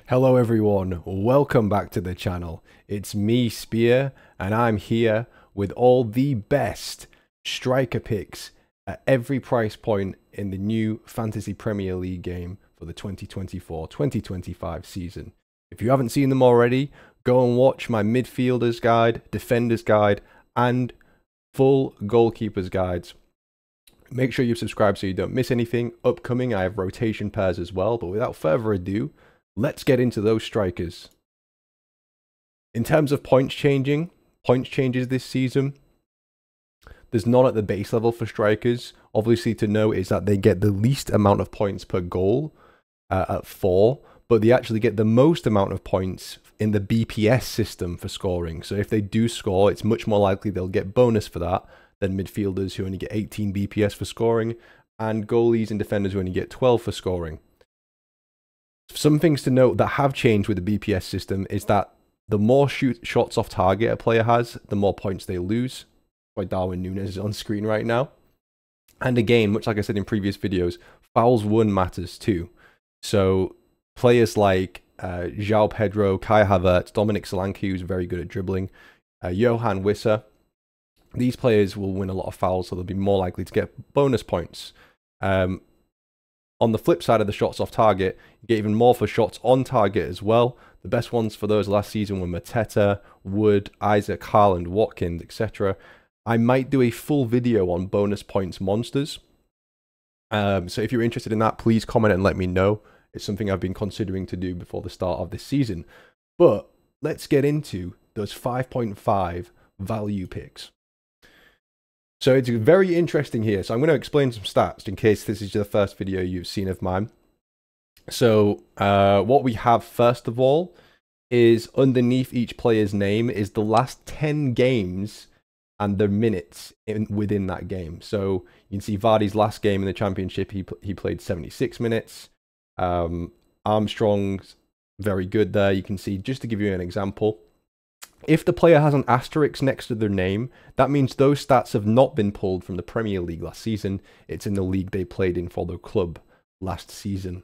Hello everyone, welcome back to the channel. It's me, Spear, and I'm here with all the best striker picks at every price point in the new Fantasy Premier League game for the 2024-2025 season. If you haven't seen them already, go and watch my midfielders guide, defenders guide, and full goalkeepers guides. Make sure you subscribe so you don't miss anything. Upcoming, I have rotation pairs as well, but without further ado, let's get into those strikers. In terms of points changes this season, there's none at the base level for strikers. Obviously, to know is that they get the least amount of points per goal at 4, but they actually get the most amount of points in the BPS system for scoring. So if they do score, it's much more likely they'll get bonus for that than midfielders who only get 18 BPS for scoring, and goalies and defenders who only get 12 for scoring. Some things to note that have changed with the BPS system is that the more shots off target a player has, the more points they lose. Why Darwin Núñez is on screen right now. And again, much like I said in previous videos, fouls won matters too. So players like João Pedro, Kai Havertz, Dominic Solanke, who's very good at dribbling, Johan Wissa, these players will win a lot of fouls, so they'll be more likely to get bonus points. On the flip side of the shots off target, you get even more for shots on target as well. The best ones for those last season were Mateta, Wood, Isaac, Haaland, Watkins, etc. I might do a full video on bonus points monsters. So if you're interested in that, please comment and let me know. It's something I've been considering to do before the start of this season. But let's get into those 5.5 value picks. So it's very interesting here. So I'm going to explain some stats in case this is the first video you've seen of mine. So what we have first of all is underneath each player's name is the last 10 games and the minutes within that game. So you can see Vardy's last game in the Championship, he played 76 minutes. Armstrong's very good there. You can see, just to give you an example, if the player has an asterisk next to their name, that means those stats have not been pulled from the Premier League last season. It's in the league they played in for their club last season.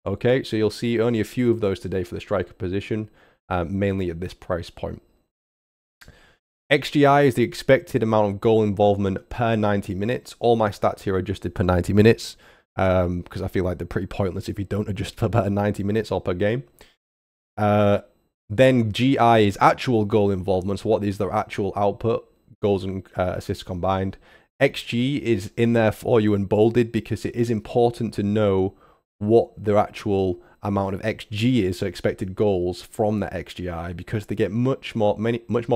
Okay, so you'll see only a few of those today for the striker position, mainly at this price point. XGI is the expected amount of goal involvement per 90 minutes. All my stats here are adjusted per 90 minutes because I feel like they're pretty pointless if you don't adjust for per 90 minutes or per game. Then GI is actual goal involvement, so what is their actual output, goals and assists combined. XG is in there for you and bolded because it is important to know what their actual amount of XG is, so expected goals from that XGI, because they get much more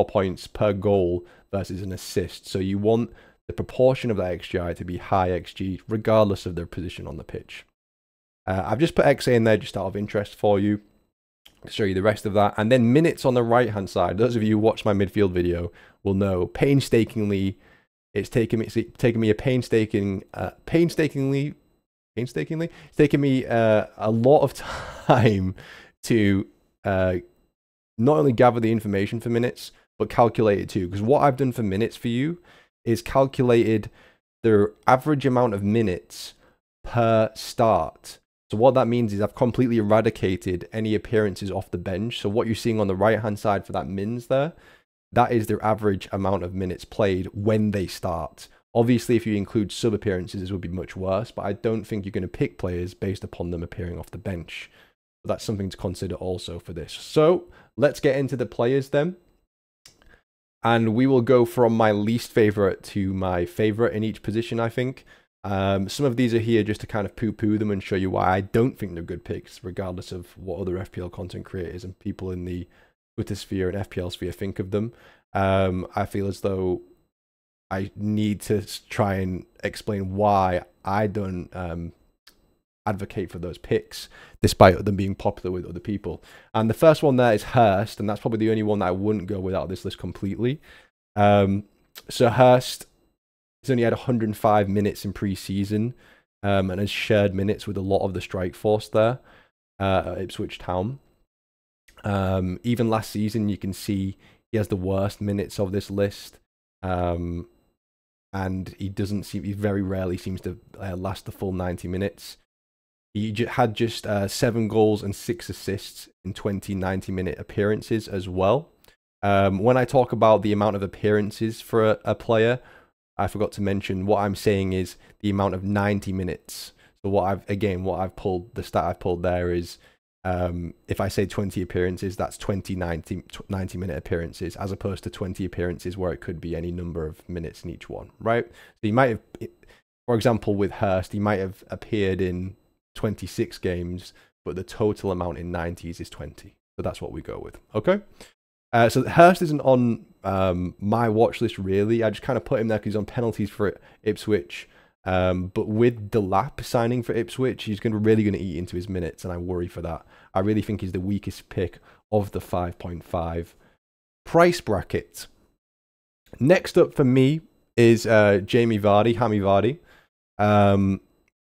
points per goal versus an assist. So you want the proportion of that XGI to be high XG regardless of their position on the pitch. I've just put XA in there just out of interest for you, to show you the rest of that. And then minutes on the right hand side. Those of you who watched my midfield video will know painstakingly it's taken me a it's taken me a lot of time to not only gather the information for minutes but calculate it too, because what I've done for minutes for you is calculated the average amount of minutes per start. So what that means is I've completely eradicated any appearances off the bench. So what you're seeing on the right hand side for that mins there, that is their average amount of minutes played when they start. Obviously, if you include sub appearances, this would be much worse, but I don't think you're going to pick players based upon them appearing off the bench. But that's something to consider also for this. So let's get into the players then. And we will go from my least favorite to my favorite in each position, I think. Some of these are here just to kind of poo-poo them and show you why I don't think they're good picks, regardless of what other FPL content creators and people in the Twitter sphere and FPL sphere think of them. I feel as though I need to try and explain why I don't advocate for those picks, despite them being popular with other people. And the first one there is Hurst, and that's probably the only one that I wouldn't go without this list completely. So Hurst, he's only had 105 minutes in pre-season and has shared minutes with a lot of the strike force there at Ipswich Town. Even last season, you can see he has the worst minutes of this list. And he very rarely seems to last the full 90 minutes. He had just 7 goals and 6 assists in 20 90-minute appearances as well. When I talk about the amount of appearances for a player, I forgot to mention what I'm saying is the amount of 90 minutes. So what I've pulled, the stat I've pulled there is, if I say 20 appearances, that's 20 90-minute appearances, as opposed to 20 appearances where it could be any number of minutes in each one, right? So he might have, for example, with Hurst, he might have appeared in 26 games, but the total amount in 90s is 20. So that's what we go with, okay? So Hurst isn't on my watch list, really. I just kind of put him there because he's on penalties for Ipswich. But with Delap signing for Ipswich, he's really going to eat into his minutes, and I worry for that. I really think he's the weakest pick of the 5.5 price bracket. Next up for me is Hammy Vardy.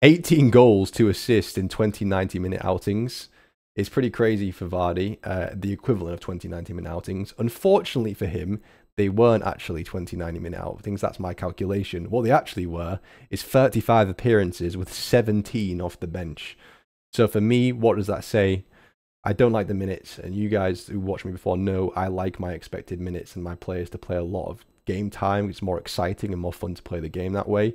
18 goals, 2 assists in 20 90-minute outings. It's pretty crazy for Vardy, the equivalent of 20 90-minute outings. Unfortunately for him, they weren't actually 20 90-minute outings. That's my calculation. What they actually were is 35 appearances with 17 off the bench. So for me, what does that say? I don't like the minutes, and you guys who watched me before know I like my expected minutes and my players to play a lot of game time. It's more exciting and more fun to play the game that way.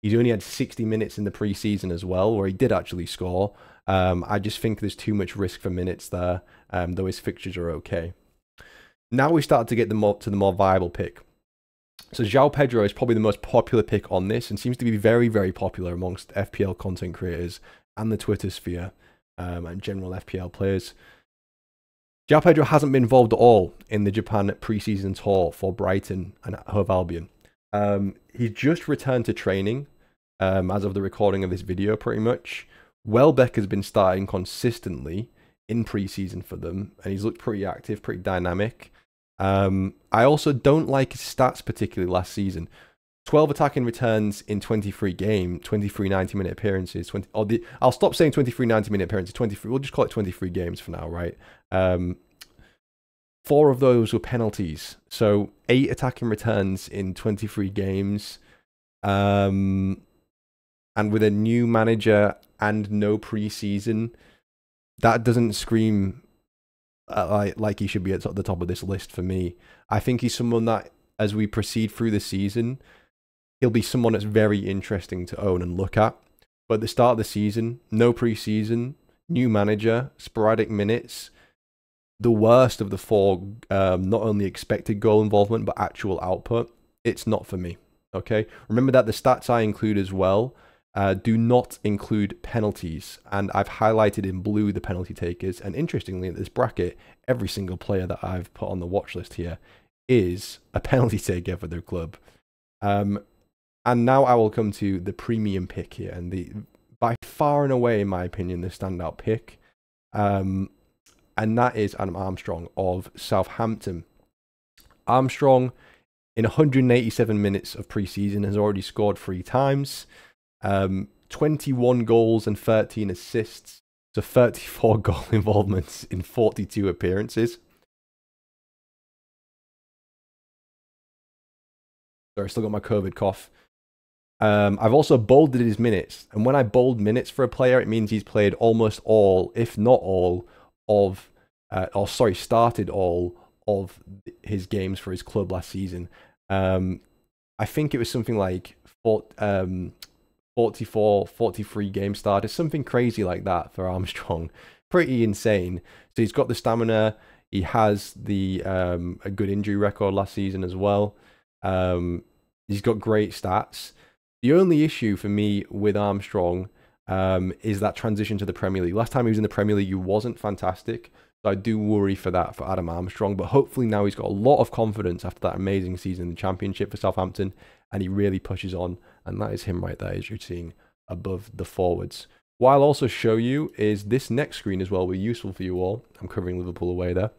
He's only had 60 minutes in the preseason as well, where he did actually score. I just think there's too much risk for minutes there, though his fixtures are okay. Now we start to get the more viable pick. So João Pedro is probably the most popular pick on this, and seems to be very, very popular amongst FPL content creators and the Twitter sphere, and general FPL players. João Pedro hasn't been involved at all in the Japan preseason tour for Brighton and Hove Albion. He just returned to training as of the recording of this video, pretty much. Welbeck has been starting consistently in preseason for them, and he's looked pretty active, pretty dynamic. I also don't like his stats particularly last season. 12 attacking returns in 23 90-minute appearances. I'll stop saying 23 90-minute appearances. 23. We'll just call it 23 games for now, right? 4 of those were penalties. So 8 attacking returns in 23 games. And with a new manager and no preseason, that doesn't scream like he should be at the top of this list for me. I think he's someone that, as we proceed through the season, he'll be someone that's very interesting to own and look at. But at the start of the season, no preseason, new manager, sporadic minutes, the worst of the 4, not only expected goal involvement, but actual output. It's not for me, okay? Remember that the stats I include as well do not include penalties, and I've highlighted in blue the penalty takers. And interestingly, in this bracket, every single player that I've put on the watch list here is a penalty taker for their club. And now I will come to the premium pick here, and by far and away, in my opinion, the standout pick, and that is Adam Armstrong of Southampton. Armstrong, in 187 minutes of preseason, has already scored 3 times. 21 goals and 13 assists, so 34 goal involvements in 42 appearances. Sorry, I still got my COVID cough. I've also bolded his minutes, and when I bold minutes for a player, it means he's played almost all, if not all, of, started all of his games for his club last season. I think it was something like 44, 43 game starters, something crazy like that for Armstrong. Pretty insane. So he's got the stamina. He has a good injury record last season as well. He's got great stats. The only issue for me with Armstrong is that transition to the Premier League. Last time he was in the Premier League, he wasn't fantastic. So I do worry for that for Adam Armstrong. But hopefully now he's got a lot of confidence after that amazing season in the Championship for Southampton, and he really pushes on. And that is him right there, as you're seeing above the forwards. What I'll also show you is this next screen as well will be useful for you all. I'm covering Liverpool away there.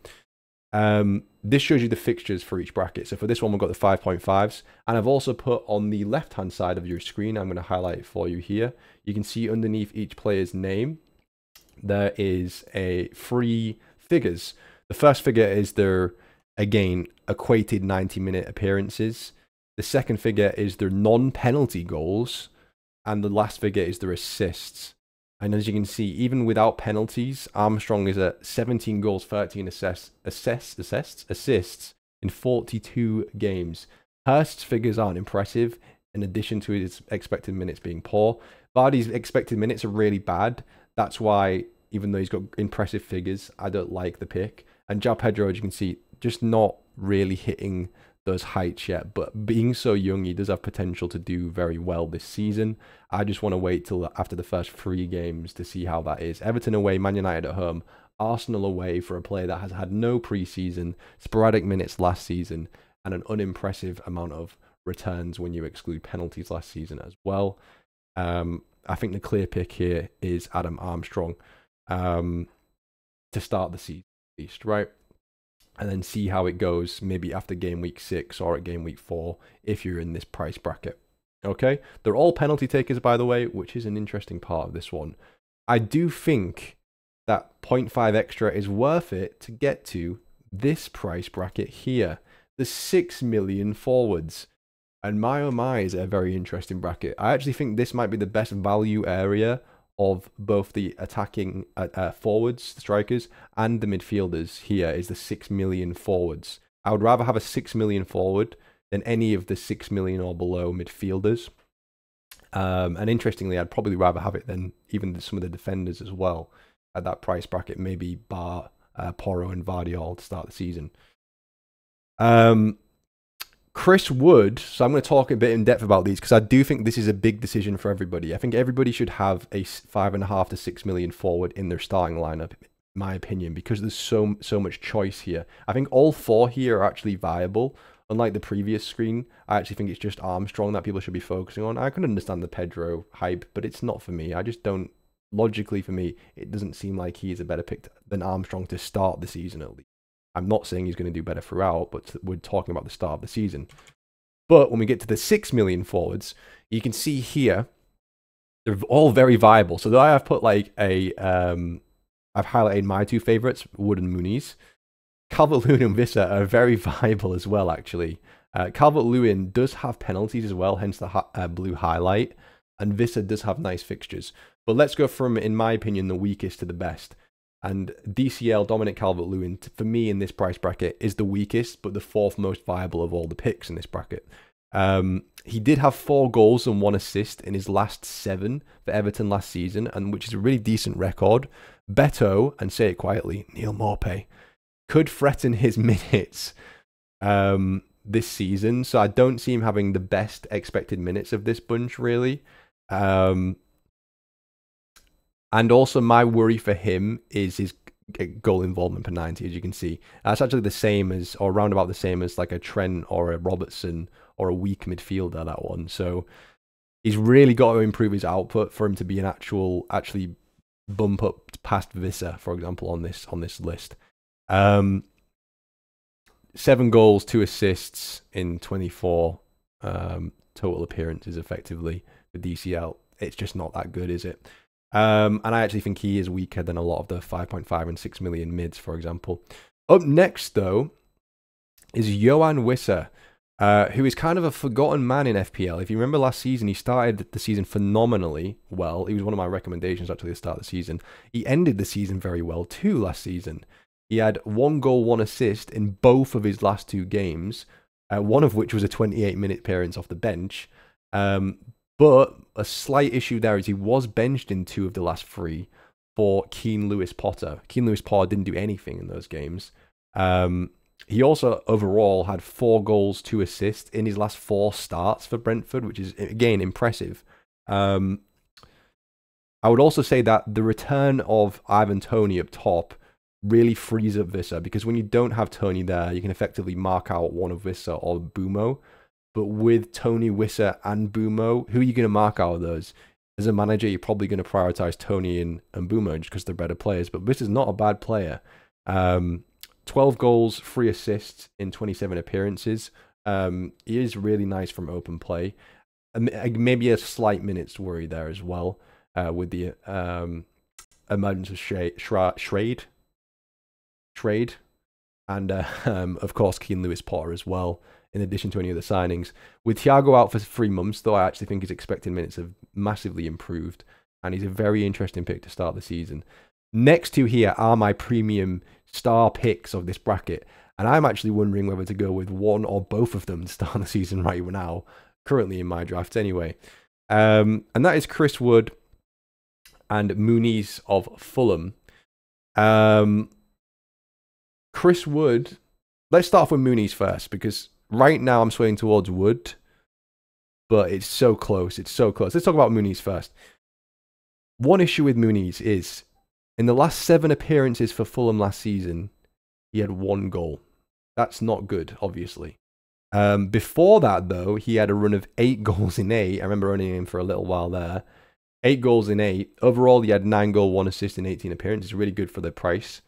This shows you the fixtures for each bracket. So for this one, we've got the 5.5s. And I've also put on the left-hand side of your screen, I'm going to highlight it for you here. You can see underneath each player's name, there is 3 figures. The first figure is their, again, equated 90-minute appearances. The second figure is their non-penalty goals. And the last figure is their assists. And as you can see, even without penalties, Armstrong is at 17 goals, 13 assists in 42 games. Hurst's figures aren't impressive, in addition to his expected minutes being poor. Vardy's expected minutes are really bad. That's why, even though he's got impressive figures, I don't like the pick. And João Pedro, as you can see, just not really hitting those heights yet, but being so young, he does have potential to do very well this season. I just want to wait till after the first 3 games to see how that is. Everton away, Man United at home, Arsenal away for a player that has had no preseason, sporadic minutes last season, and an unimpressive amount of returns when you exclude penalties last season as well. I think the clear pick here is Adam Armstrong to start the season at least, right? And then see how it goes maybe after game week 6 or at game week 4 if you're in this price bracket. Okay, they're all penalty takers, by the way, which is an interesting part of this one. I do think that 0.5 extra is worth it to get to this price bracket here, the 6 million forwards. And my oh my, is it a very interesting bracket. I actually think this might be the best value area of both the attacking forwards, the strikers, and the midfielders. Here is the 6 million forwards. I would rather have a 6 million forward than any of the 6 million or below midfielders. And interestingly, I'd probably rather have it than even some of the defenders as well at that price bracket, maybe bar Porro and Vardy all to start the season. Chris Wood, so I'm going to talk a bit in depth about these because I do think this is a big decision for everybody. I think everybody should have a 5.5 to 6 million forward in their starting lineup, in my opinion, because there's so much choice here. I think all 4 here are actually viable. Unlike the previous screen, I actually think it's just Armstrong that people should be focusing on. I can understand the Pedro hype, but it's not for me. I just don't, logically for me, it doesn't seem like he is a better pick than Armstrong to start the season at least. I'm not saying he's going to do better throughout, but we're talking about the start of the season. But when we get to the 6 million forwards, you can see here, they're all very viable. So I have put like a, I've highlighted my 2 favorites, Wood and Muniz. Calvert-Lewin and Visser are very viable as well, actually. Calvert-Lewin does have penalties as well, hence the blue highlight. And Visser does have nice fixtures. But let's go from, in my opinion, the weakest to the best. And DCL, Dominic Calvert-Lewin, for me in this price bracket, is the weakest, but the 4th most viable of all the picks in this bracket. He did have 4 goals and 1 assist in his last 7 for Everton last season, and which is a really decent record. Beto, and say it quietly, Neil Maupay, could threaten his minutes this season, so I don't see him having the best expected minutes of this bunch, really. And also my worry for him is his goal involvement per 90, as you can see. That's actually the same as, or around about the same as like a Trent or a Robertson or a weak midfielder, that one. So he's really got to improve his output for him to be an actually bump up past Visser, for example, on this list. 7 goals, 2 assists in 24 total appearances effectively for DCL. It's just not that good, is it? And I actually think he is weaker than a lot of the 5.5 and 6 million mids, for example. Up next, though, is Yoane Wissa, who is kind of a forgotten man in FPL. If you remember last season, he started the season phenomenally well. He was one of my recommendations, actually, to start the season. He ended the season very well, too, last season. He had 1 goal, 1 assist in both of his last 2 games, one of which was a 28-minute appearance off the bench. But a slight issue there is he was benched in 2 of the last 3 for Keane Lewis-Potter. Keane Lewis-Potter didn't do anything in those games. He also overall had 4 goals, 2 assists in his last 4 starts for Brentford, which is, again, impressive. I would also say that the return of Ivan Toney up top really frees up Visser, because when you don't have Toney there, you can effectively mark out one of Visser or Bumo. But with Toney, Wissa, and Bumo, who are you going to mark out of those? As a manager, you're probably going to prioritize Toney and Bumo just because they're better players. But Visser's not a bad player. 12 goals, 3 assists in 27 appearances. He is really nice from open play. Maybe a slight minutes worry there as well with the emergence of Schrade. And, of course, Keane Lewis-Potter as well, in addition to any other signings. With Thiago out for 3 months, though, I actually think his expected minutes have massively improved. and he's a very interesting pick to start the season. Next to here are my premium star picks of this bracket, and I'm actually wondering whether to go with one or both of them to start the season right now, currently in my draft anyway. And that is Chris Wood and Muniz of Fulham. Chris Wood, let's start off with Muniz first, because right now I'm swaying towards Wood, but it's so close. It's so close. Let's talk about Muniz first. One issue with Muniz is, in the last 7 appearances for Fulham last season, he had 1 goal. That's not good, obviously. Before that, though, he had a run of 8 goals in 8. I remember owning him for a little while there. 8 goals in 8. Overall, he had 9 goals, 1 assist in 18 appearances. Really good for the price.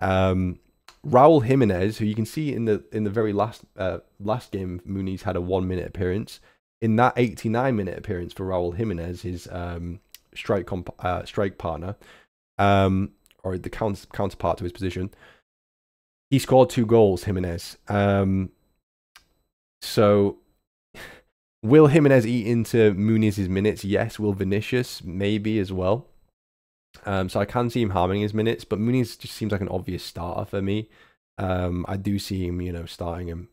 Raul Jimenez, who you can see in the very last game, Muniz had a 1-minute appearance. In that 89-minute appearance for Raul Jimenez, his strike partner, or the counterpart to his position, he scored 2 goals, Jimenez. So, will Jimenez eat into Muniz's minutes? Yes. Will Vinicius? Maybe as well. So I can see him harming his minutes, but Muniz just seems like an obvious starter for me. I do see him, starting him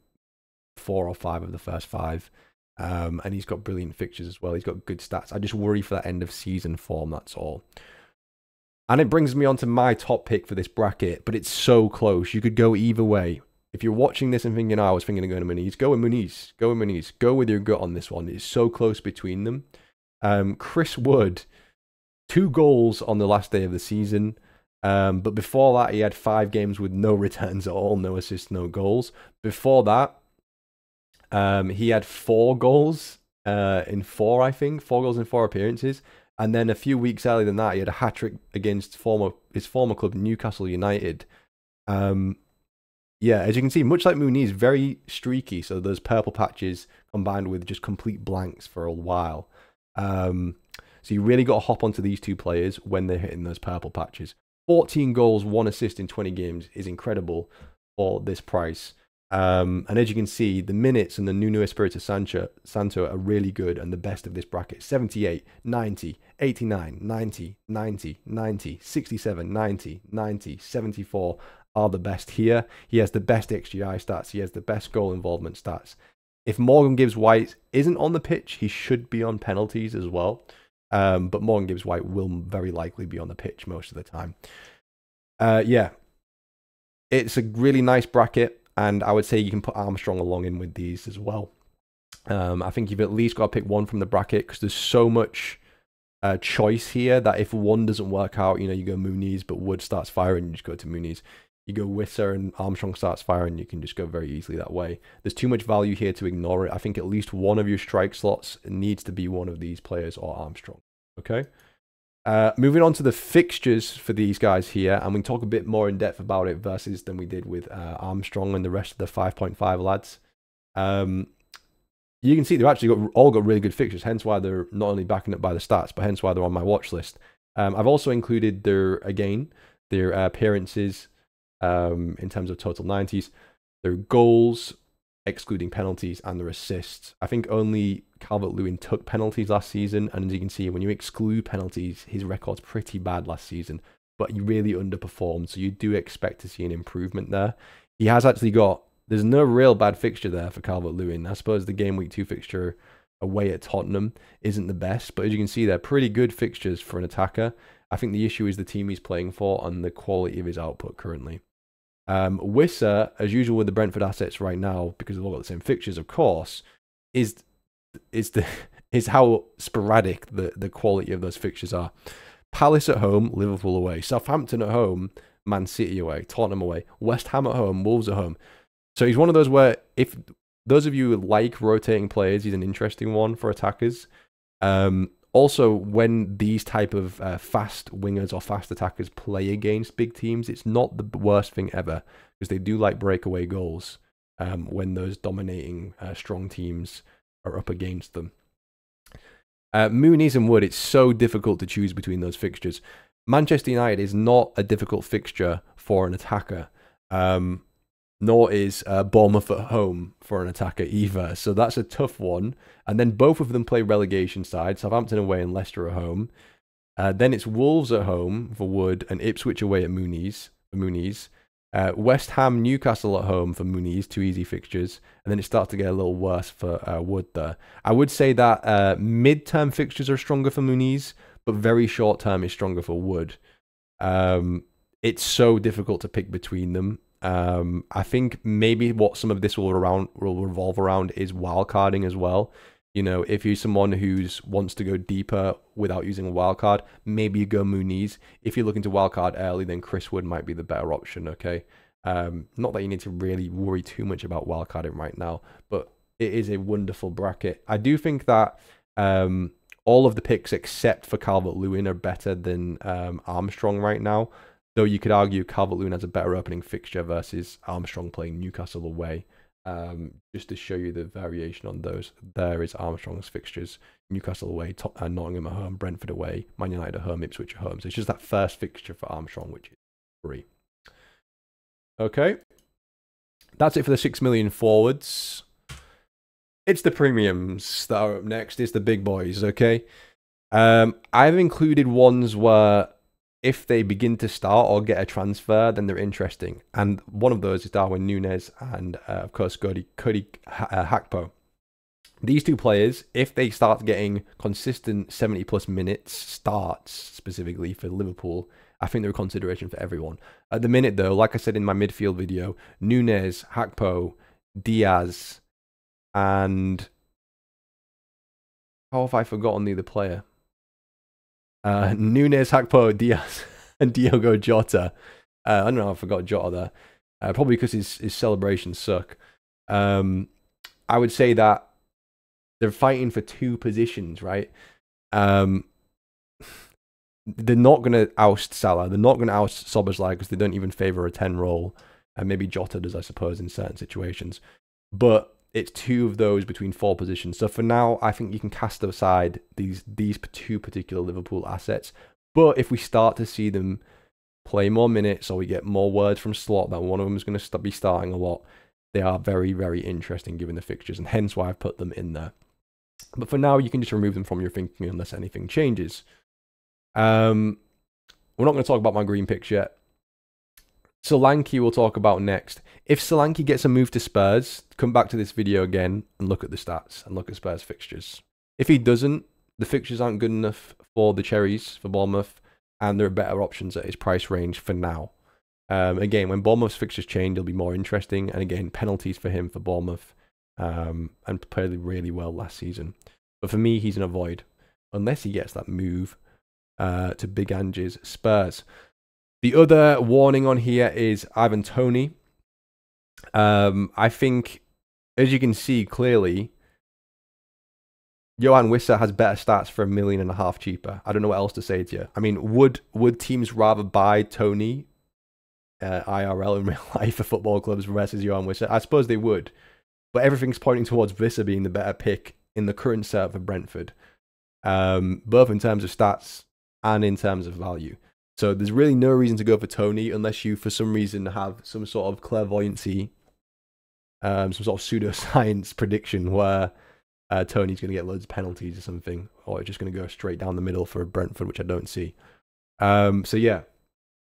4 or 5 of the first 5. And he's got brilliant fixtures as well. He's got good stats. I just worry for that end of season form, that's all. And it brings me on to my top pick for this bracket, but it's so close. You could go either way. If you're watching this and thinking, I was thinking of going to Muniz, go with Muniz. Go with Muniz. Go with your gut on this one. It's so close between them. Chris Wood, 2 goals on the last day of the season. But before that, he had 5 games with no returns at all, no assists, no goals. Before that, he had 4 goals in 4, I think. 4 goals in 4 appearances. And then a few weeks earlier than that, he had a hat-trick against his former club, Newcastle United. Yeah, as you can see, much like Muniz, very streaky. So those purple patches combined with just complete blanks for a while. So you really got to hop onto these 2 players when they're hitting those purple patches. 14 goals, 1 assist in 20 games is incredible for this price. And as you can see, the minutes and the Nuno Espirito Santo are really good and the best of this bracket. 78, 90, 89, 90, 90, 90, 67, 90, 90, 74 are the best here. He has the best XGI stats. He has the best goal involvement stats. If Morgan Gibbs-White isn't on the pitch, he should be on penalties as well. But Morgan Gibbs-White will very likely be on the pitch most of the time. Yeah, it's a really nice bracket. And I would say you can put Armstrong along in with these as well. I think you've at least got to pick one from the bracket because there's so much choice here that if one doesn't work out, you go Muniz, but Wood starts firing, you just go to Muniz. You go Wissa and Armstrong starts firing, you can just go very easily that way. There's too much value here to ignore it. I think at least one of your strike slots needs to be one of these players or Armstrong. Okay? Moving on to the fixtures for these guys here, and we can talk a bit more in depth about it versus than we did with Armstrong and the rest of the 5.5 lads. You can see they've actually all got really good fixtures, hence why they're not only backing up by the stats, but hence why they're on my watch list. I've also included their appearances in terms of total 90s, their goals, excluding penalties, and their assists. I think only Calvert-Lewin took penalties last season, and as you can see, when you exclude penalties, his record's pretty bad last season, but he really underperformed, so you do expect to see an improvement there. He has actually there's no real bad fixture there for Calvert-Lewin. I suppose the game week 2 fixture away at Tottenham isn't the best, but as you can see, they're pretty good fixtures for an attacker. I think the issue is the team he's playing for and the quality of his output currently. Wissa, as usual with the Brentford assets right now, because they've all got the same fixtures, of course, is how sporadic the quality of those fixtures are. Palace at home, Liverpool away, Southampton at home, Man City away, Tottenham away, West Ham at home, Wolves at home. So he's one of those where, if those of you who like rotating players, he's an interesting one for attackers. Also, when these type of fast wingers or fast attackers play against big teams, it's not the worst thing ever, because they do like breakaway goals when those dominating strong teams are up against them. Muniz and Wood, it's so difficult to choose between those fixtures. Manchester United is not a difficult fixture for an attacker, nor is Bournemouth at home for an attacker either. So that's a tough one. And then both of them play relegation side, Southampton away and Leicester at home. Then it's Wolves at home for Wood and Ipswich away at Mooney's for Mooney's. West Ham, Newcastle at home for Mooney's, 2 easy fixtures. And then it starts to get a little worse for Wood there. I would say that mid-term fixtures are stronger for Mooney's, but very short-term is stronger for Wood. It's so difficult to pick between them. I think maybe what some of this will revolve around is wildcarding as well. You know, if you're someone who wants to go deeper without using a wildcard, maybe you go Mooney's. If you're looking to wildcard early, then Chris Wood might be the better option, okay? Not that you need to really worry too much about wildcarding right now, but it is a wonderful bracket. I do think that all of the picks except for Calvert-Lewin are better than Armstrong right now, though you could argue Calvert-Lewin has a better opening fixture versus Armstrong playing Newcastle away. Just to show you the variation on those, there is Armstrong's fixtures: Newcastle away, Nottingham at home, Brentford away, Man United at home, Ipswich at home. So it's just that first fixture for Armstrong, which is free. Okay, that's it for the 6 million forwards. It's the premiums that are up next. It's the big boys. Okay, I've included ones where if they begin to start or get a transfer, then they're interesting. And one of those is Darwin Núñez and, of course, Cody Gakpo. These two players, if they start getting consistent 70-plus minutes starts, specifically for Liverpool, I think they're a consideration for everyone. At the minute, though, like I said in my midfield video, Núñez, Gakpo, Diaz, and... how have I forgotten the other player? Núñez, Gakpo, Diaz, and Diogo Jota. I don't know, I forgot Jota there. Probably because his celebrations suck. I would say that they're fighting for 2 positions, right? They're not going to oust Salah. They're not going to oust Szoboszlai because they don't even favour a 10 role. And maybe Jota does, I suppose, in certain situations. But it's 2 of those between 4 positions. So for now, I think you can cast aside these 2 particular Liverpool assets. But if we start to see them play more minutes, or we get more words from Slot that one of them is going to be starting a lot, they are very, very interesting given the fixtures, and hence why I've put them in there. But for now, you can just remove them from your thinking unless anything changes. We're not going to talk about my green picks yet. Solanke we'll talk about next. If Solanke gets a move to Spurs, come back to this video again and look at the stats and look at Spurs fixtures. If he doesn't, the fixtures aren't good enough for the Cherries, for Bournemouth, and there are better options at his price range for now. Again, when Bournemouth's fixtures change, it'll be more interesting. And again, penalties for him for Bournemouth, and played really well last season. But for me, he's an avoid, unless he gets that move to Big Ange's Spurs. The other warning on here is Ivan Toney. I think, as you can see clearly, Johan Wissa has better stats for $1.5 million cheaper. I don't know what else to say to you. I mean, would teams rather buy Toney IRL in real life for football clubs versus Johan Wissa? I suppose they would. But everything's pointing towards Wissa being the better pick in the current setup for Brentford, both in terms of stats and in terms of value. So there's really no reason to go for Toney unless you, for some reason, have some sort of clairvoyancy, some sort of pseudoscience prediction where Toney's going to get loads of penalties or something, or it's just going to go straight down the middle for Brentford, which I don't see. So yeah,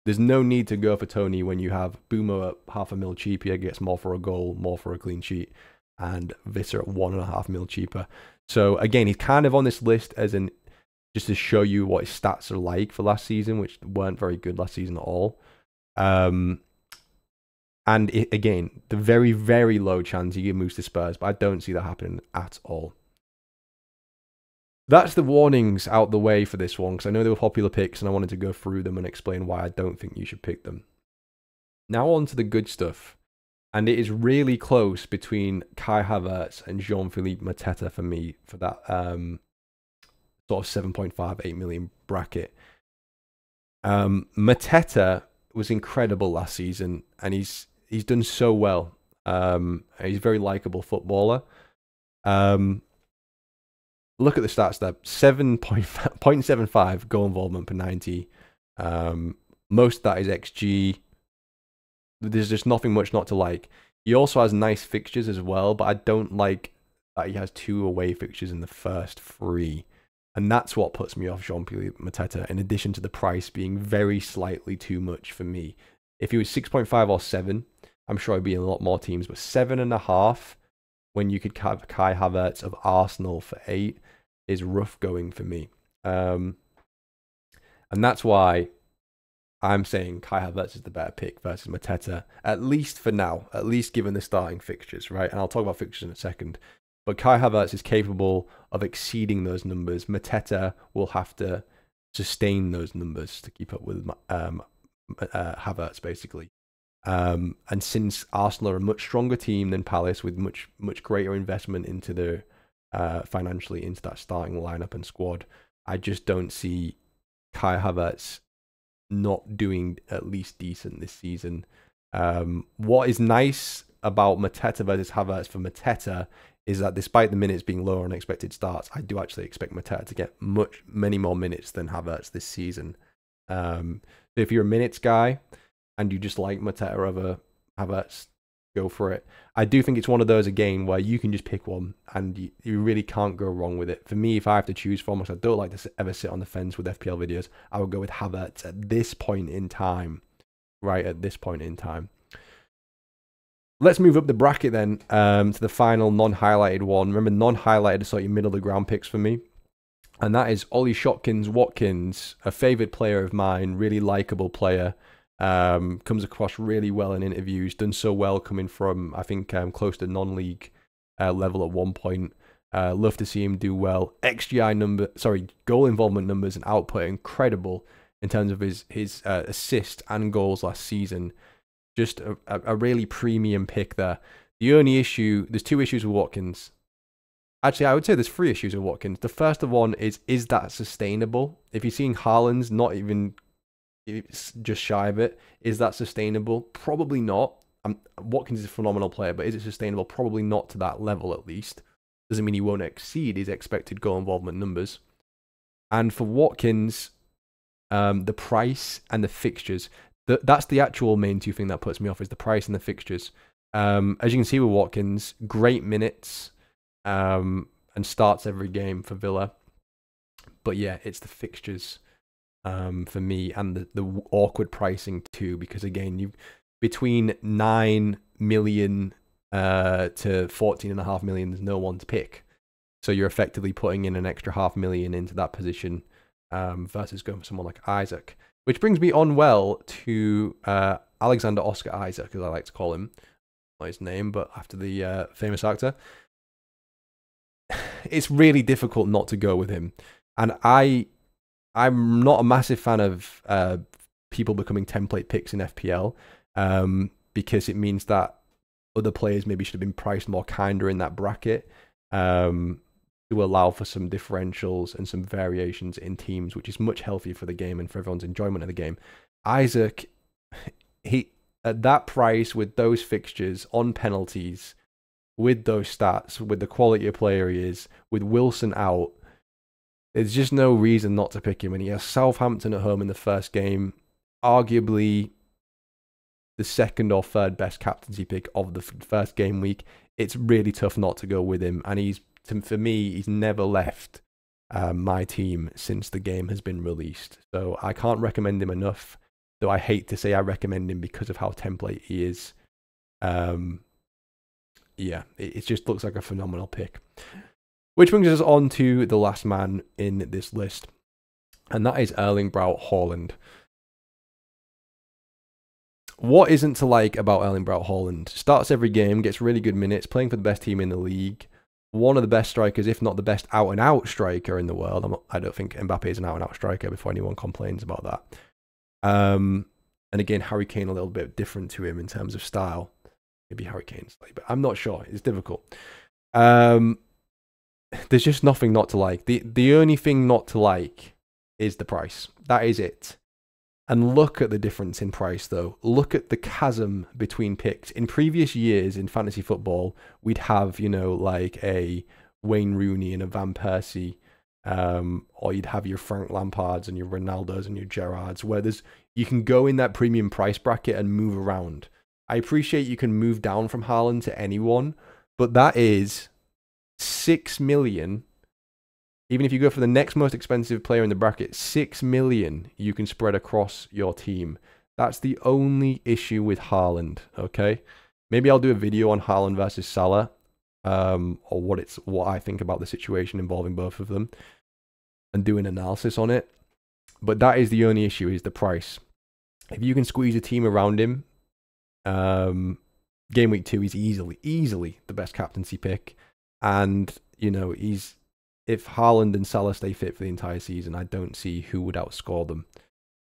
there's no need to go for Toney when you have Boomer at $0.5 mil cheaper, gets more for a goal, more for a clean sheet, and Visser at $1.5 mil cheaper. So again, he's kind of on this list as an just to show you what his stats are like for last season, which weren't very good last season at all. And again, the very, very low chance he moves to Spurs, but I don't see that happening at all. That's the warnings out the way for this one, because I know they were popular picks, and I wanted to go through them and explain why I don't think you should pick them. Now on to the good stuff. And it is really close between Kai Havertz and Jean-Philippe Mateta for me, for that sort of 7.5-8 million bracket. Mateta was incredible last season, and he's done so well. He's a very likable footballer. Look at the stats there: 7.75 goal involvement per 90. Most of that is XG. There's just nothing much not to like. He also has nice fixtures as well, but I don't like that he has 2 away fixtures in the first 3. And that's what puts me off Jean-Philippe Mateta, in addition to the price being very slightly too much for me. If he was 6.5 or 7, I'm sure I'd be in a lot more teams, but 7.5 when you could have Kai Havertz of Arsenal for 8 is rough going for me. And that's why I'm saying Kai Havertz is the better pick versus Mateta, at least for now, at least given the starting fixtures, right? And I'll talk about fixtures in a second. But Kai Havertz is capable of exceeding those numbers. Mateta will have to sustain those numbers to keep up with Havertz, basically. And since Arsenal are a much stronger team than Palace, with much greater investment into their financially into that starting lineup and squad, I just don't see Kai Havertz not doing at least decent this season. What is nice about Mateta versus Havertz for Mateta is that despite the minutes being lower on expected starts, I do actually expect Mateta to get many more minutes than Havertz this season. So if you're a minutes guy and you just like Mateta over Havertz, go for it. I do think it's one of those, again, where you can just pick one and you really can't go wrong with it. For me, if I have to choose from, because I don't like to ever sit on the fence with FPL videos, I would go with Havertz at this point in time. Right at this point in time. Let's move up the bracket then to the final non-highlighted one. Remember, non-highlighted is sort of your middle of the ground picks for me. And that is Ollie Watkins, a favoured player of mine, really likeable player. Comes across really well in interviews, done so well coming from, I think, close to non-league level at one point. Love to see him do well. Goal involvement numbers and output are incredible in terms of his assist and goals last season. Just a really premium pick there. The only issue, there's 2 issues with Watkins. Actually, I would say there's 3 issues with Watkins. The first of one is that sustainable? If you're seeing Haaland's not even just shy of it, is that sustainable? Probably not. Watkins is a phenomenal player, but is it sustainable? Probably not to that level, at least. Doesn't mean he won't exceed his expected goal involvement numbers. And for Watkins, the price and the fixtures, that's the actual main 2 thing that puts me off, is the price and the fixtures. As you can see with Watkins, great minutes and starts every game for Villa. But yeah, it's the fixtures for me, and the awkward pricing too, because again, you between 9 million to 14.5 million, there's no one to pick. So you're effectively putting in an extra 500,000 into that position versus going for someone like Isaac. Which brings me on well to Alexander Oscar Isaac, as I like to call him. Not his name, but after the famous actor. It's really difficult not to go with him. And I'm not a massive fan of people becoming template picks in FPL because it means that other players maybe should have been priced more kinder in that bracket to allow for some differentials and some variations in teams, which is much healthier for the game and for everyone's enjoyment of the game. Isaac, he at that price with those fixtures on penalties, with those stats, with the quality of player he is, with Wilson out, there's just no reason not to pick him. And he has Southampton at home in the first game, arguably the 2nd or 3rd best captaincy pick of the first game week. It's really tough not to go with him. And for me, he's never left my team since the game has been released. So I can't recommend him enough, though I hate to say I recommend him because of how template he is. Yeah, it just looks like a phenomenal pick. Which brings us on to the last man in this list, and that is Erling Braut Haaland. What isn't to like about Erling Braut Haaland? Starts every game, gets really good minutes, playing for the best team in the league. One of the best strikers, if not the best out-and-out striker in the world. I don't think Mbappe is an out-and-out striker before anyone complains about that. And again, Harry Kane a little bit different to him in terms of style. Maybe Harry Kane's like, but I'm not sure. It's difficult. There's just nothing not to like. The only thing not to like is the price. That is it. And look at the difference in price, though. Look at the chasm between picks. In previous years in fantasy football, we'd have, like a Wayne Rooney and a Van Persie, or you'd have your Frank Lampards and your Ronaldos and your Gerrards, where you can go in that premium price bracket and move around. I appreciate you can move down from Haaland to anyone, but that is 6 million Even if you go for the next most expensive player in the bracket, 6 million you can spread across your team. That's the only issue with Haaland, okay? Maybe I'll do a video on Haaland versus Salah, or what I think about the situation involving both of them, and do an analysis on it. But that is the only issue, is the price. If you can squeeze a team around him, game week 2 is easily the best captaincy pick. And, you know, if Haaland and Salah stay fit for the entire season, I don't see who would outscore them.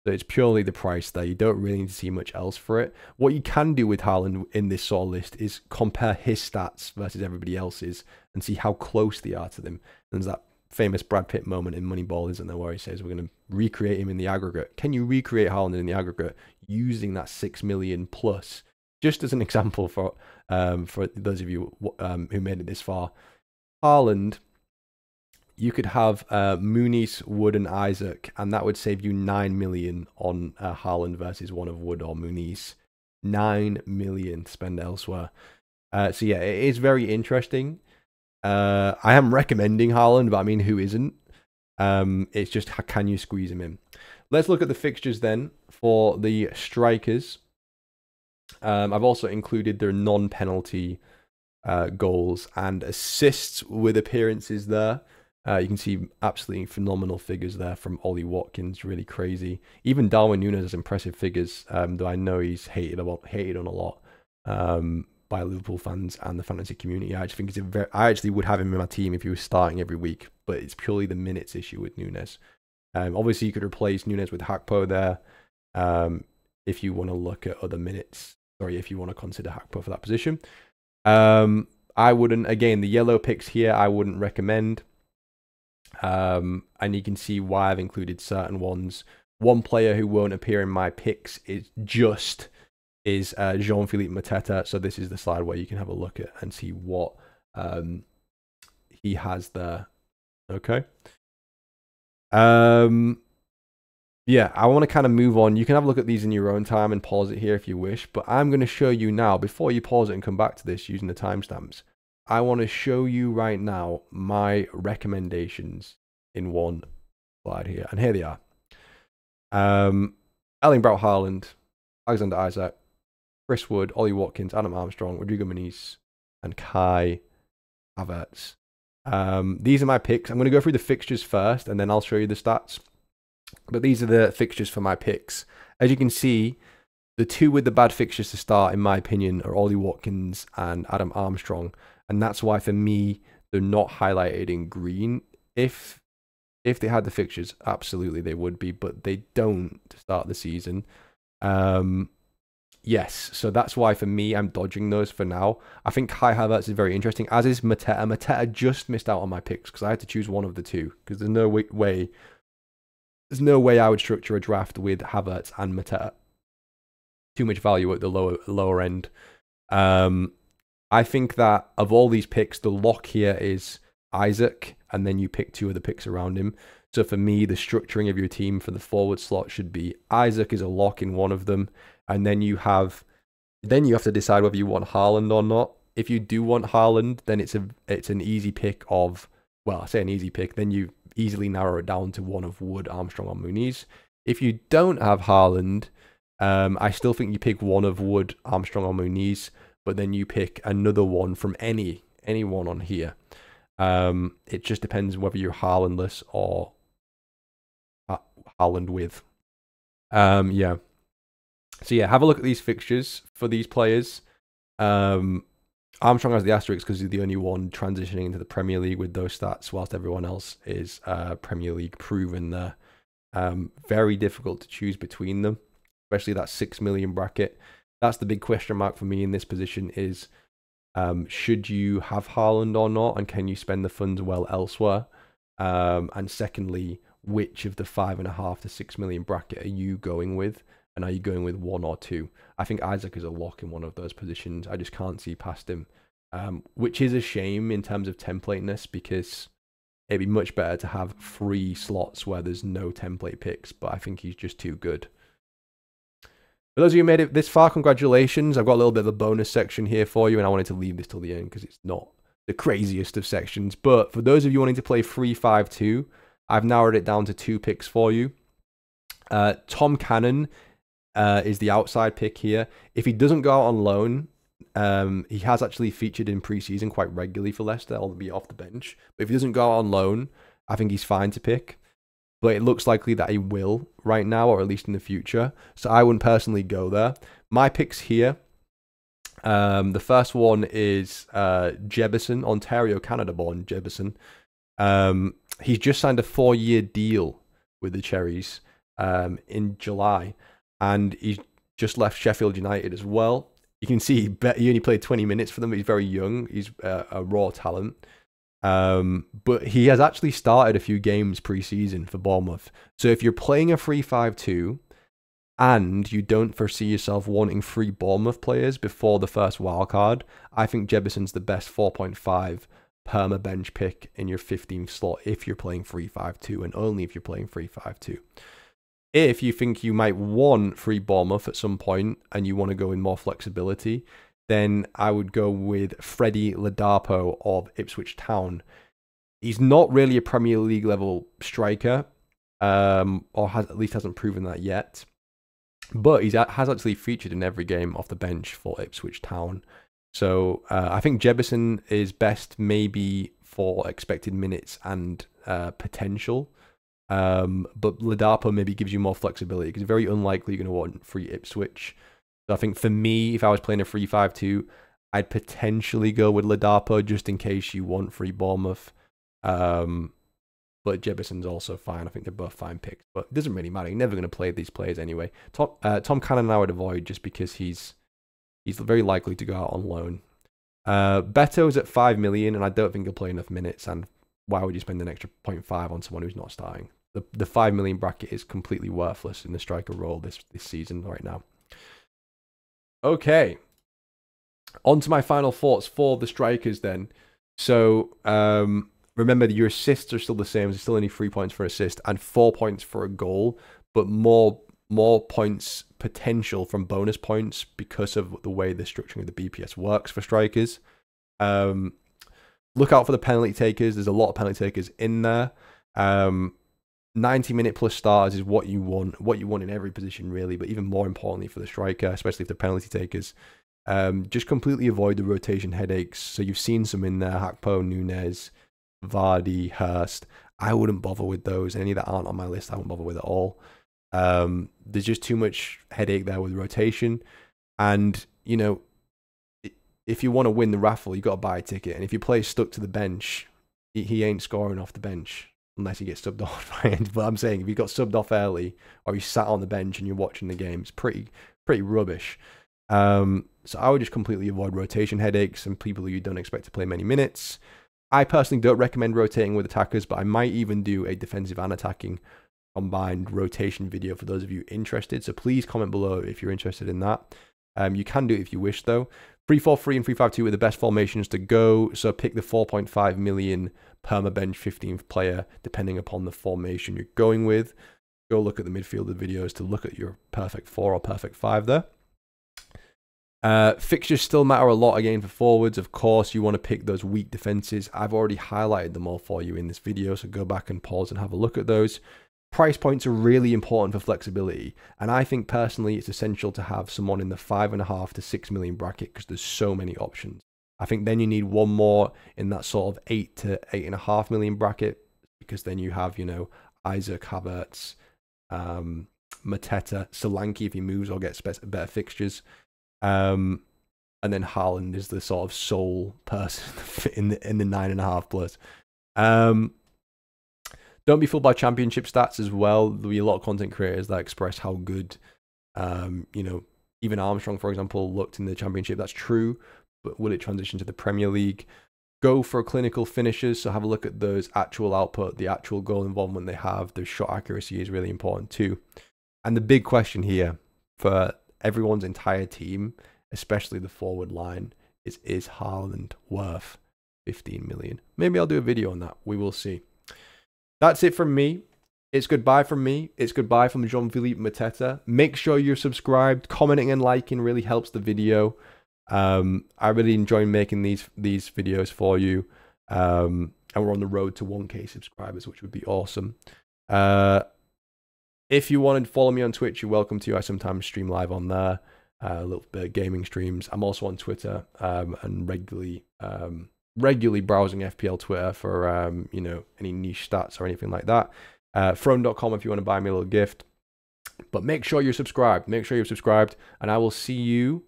So it's purely the price there. You don't really need to see much else for it. What you can do with Haaland in this sort of list is compare his stats versus everybody else's and see how close they are to them. There's that famous Brad Pitt moment in Moneyball, isn't there, where he says, we're going to recreate him in the aggregate. Can you recreate Haaland in the aggregate using that 6 million plus? Just as an example for those of you who made it this far, Haaland, you could have Muniz, Wood, and Isaac, and that would save you 9 million on Haaland versus one of Wood or Muniz. 9 million to spend elsewhere. So yeah, it is very interesting. I am recommending Haaland, but I mean, who isn't? It's just, how can you squeeze him in? Let's look at the fixtures then for the strikers. I've also included their non-penalty goals and assists with appearances there. You can see absolutely phenomenal figures there from Ollie Watkins, really crazy. Even Darwin Núñez has impressive figures, though I know he's hated on a lot by Liverpool fans and the fantasy community. I just think I actually would have him in my team if he was starting every week, but it's purely the minutes issue with Núñez. Obviously, you could replace Núñez with Hakpo there if you want to look at other minutes. Sorry, if you want to consider Hakpo for that position. I wouldn't, again, the yellow picks here, I wouldn't recommend. And you can see why I've included certain ones. One player who won't appear in my picks is Jean-Philippe Mateta. So this is the slide where you can have a look at and see what he has there. Okay. Yeah, I want to kind of move on. You can have a look at these in your own time and pause it here if you wish. But I'm going to show you now, before you pause it and come back to this using the timestamps, I want to show you right now my recommendations in one slide here. And here they are. Erling Braut Haaland, Alexander Isak, Chris Wood, Ollie Watkins, Adam Armstrong, Rodrigo Muniz, and Kai Havertz. These are my picks. I'm going to go through the fixtures first, and then I'll show you the stats. But these are the fixtures for my picks. As you can see, the two with the bad fixtures to start, in my opinion, are Ollie Watkins and Adam Armstrong. And that's why, for me, they're not highlighted in green. If they had the fixtures, absolutely they would be, but they don't to start the season. Yes, so that's why, for me, I'm dodging those for now. I think Kai Havertz is very interesting, as is Mateta. Mateta just missed out on my picks because I had to choose one of the two, because there's no way I would structure a draft with Havertz and Mateta. Too much value at the lower end. I think that of all these picks, the lock here is Isaac, and then you pick two of the picks around him. So for me, the structuring of your team for the forward slot should be Isaac is a lock in one of them, and then you have to decide whether you want Haaland or not. If you do want Haaland, then it's an easy pick of, well, I say an easy pick, then you easily narrow it down to one of Wood, Armstrong, or Muniz. If you don't have Haaland, I still think you pick one of Wood, Armstrong, or Muniz, but then you pick another one from anyone on here. It just depends whether you're Haalandless or Haaland with. Yeah. So yeah, have a look at these fixtures for these players. Armstrong has the asterisk because he's the only one transitioning into the Premier League with those stats, whilst everyone else is Premier League proven there. Very difficult to choose between them, especially that 6 million bracket. That's the big question mark for me in this position is, should you have Haaland or not, and can you spend the funds well elsewhere? And secondly, which of the 5.5 to 6 million bracket are you going with? And are you going with one or two? I think Isaac is a lock in one of those positions. I just can't see past him, which is a shame in terms of templateness, because it'd be much better to have 3 slots where there's no template picks, but I think he's just too good. For those of you who made it this far, congratulations. I've got a little bit of a bonus section here for you, and I wanted to leave this till the end because it's not the craziest of sections. But for those of you wanting to play 3-5-2, I've narrowed it down to 2 picks for you. Tom Cannon is the outside pick here. If he doesn't go out on loan, he has actually featured in preseason quite regularly for Leicester, albeit off the bench. But if he doesn't go out on loan, I think he's fine to pick. But it looks likely that he will right now, or at least in the future. So I wouldn't personally go there. My picks here. The first one is Jebison, Ontario, Canada-born Jebison. He's just signed a 4-year deal with the Cherries in July, and he's just left Sheffield United as well. You can see he only played 20 minutes for them, but he's very young. He's a raw talent. But he has actually started a few games pre-season for Bournemouth. So if you're playing a 3-5-2 and you don't foresee yourself wanting 3 Bournemouth players before the first wildcard, I think Jebison's the best 4.5 perma bench pick in your 15th slot if you're playing 3-5-2, and only if you're playing 3-5-2. If you think you might want 3 Bournemouth at some point and you want to go in more flexibility, then I would go with Freddie Ladapo of Ipswich Town. He's not really a Premier League level striker, or at least hasn't proven that yet. But he has actually featured in every game off the bench for Ipswich Town. So I think Jebison is best maybe for expected minutes and potential. But Ladapo maybe gives you more flexibility because it's very unlikely you're going to want 3 Ipswich. So I think for me, if I was playing a 3-5-2, I'd potentially go with Ladapo just in case you want 3 Bournemouth. But Jebison's also fine. I think they're both fine picks. But it doesn't really matter. You're never going to play these players anyway. Tom Cannon I would avoid just because he's very likely to go out on loan. Beto's at 5 million, and I don't think he'll play enough minutes. And why would you spend an extra 0.5 on someone who's not starting? The 5 million bracket is completely worthless in the striker role this season right now. Okay, on to my final thoughts for the strikers then. So remember that your assists are still the same. There's still only 3 points for assist and 4 points for a goal, but more points potential from bonus points because of the way the structuring of the BPS works for strikers. Look out for the penalty takers. There's a lot of penalty takers in there. 90-minute plus starters is what you want in every position really, but even more importantly for the striker, especially if they're penalty takers. Just completely avoid the rotation headaches. So you've seen some in there: Hakpo, Nunez, Vardy, Hurst. I wouldn't bother with those. Any that aren't on my list, I wouldn't bother with at all. There's just too much headache there with rotation. And, you know, if you want to win the raffle, you've got to buy a ticket. And if you play stuck to the bench, he ain't scoring off the bench unless he gets subbed off. Right? But I'm saying if you got subbed off early or you sat on the bench and you're watching the game, it's pretty rubbish. So I would just completely avoid rotation headaches and people who you don't expect to play many minutes. I personally don't recommend rotating with attackers, but I might even do a defensive and attacking combined rotation video for those of you interested. So please comment below if you're interested in that. You can do it if you wish though. 3-4-3 and 3-5-2 are the best formations to go. So pick the 4.5 million perma bench 15th player depending upon the formation you're going with. Go look at the midfielder videos to look at your perfect 4 or perfect 5 there. Fixtures still matter a lot again for forwards. Of course, you want to pick those weak defenses. I've already highlighted them all for you in this video, so go back and pause and have a look at those. Price points are really important for flexibility, and I think personally it's essential to have someone in the 5.5 to 6 million bracket because there's so many options. I think then you need one more in that sort of 8 to 8.5 million bracket because then you have, you know, Isaac, Havertz, Mateta, Solanke if he moves or gets better fixtures. And then Haaland is the sort of sole person in the 9.5 plus. Don't be fooled by championship stats as well. There'll be a lot of content creators that express how good, you know, even Armstrong, for example, looked in the championship. That's true, but will it transition to the Premier League? Go for clinical finishes. So have a look at those actual output, the actual goal involvement they have. Their shot accuracy is really important too. And the big question here for everyone's entire team, especially the forward line, is Haaland worth 15 million? Maybe I'll do a video on that. We will see. That's it from me. It's goodbye from me. It's goodbye from Jean-Philippe Mateta. Make sure you're subscribed. Commenting and liking really helps the video. I really enjoy making these videos for you. And we're on the road to 1K subscribers, which would be awesome. If you want to follow me on Twitch, you're welcome to. I sometimes stream live on there, a little bit of gaming streams. I'm also on Twitter, and regularly browsing FPL Twitter for you know, any niche stats or anything like that. Throne.com if you want to buy me a little gift. But make sure you're subscribed. Make sure you're subscribed, and I will see you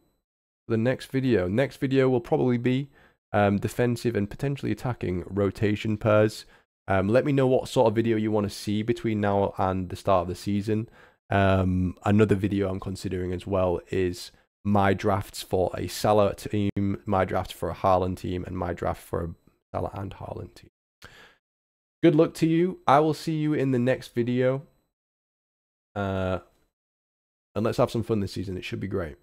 for the next video. Next video will probably be defensive and potentially attacking rotation pairs. Let me know what sort of video you want to see between now and the start of the season. Another video I'm considering as well is my drafts for a Salah team, my draft for a Haaland team, and my draft for a Salah and Haaland team. Good luck to you. I will see you in the next video. And let's have some fun this season. It should be great.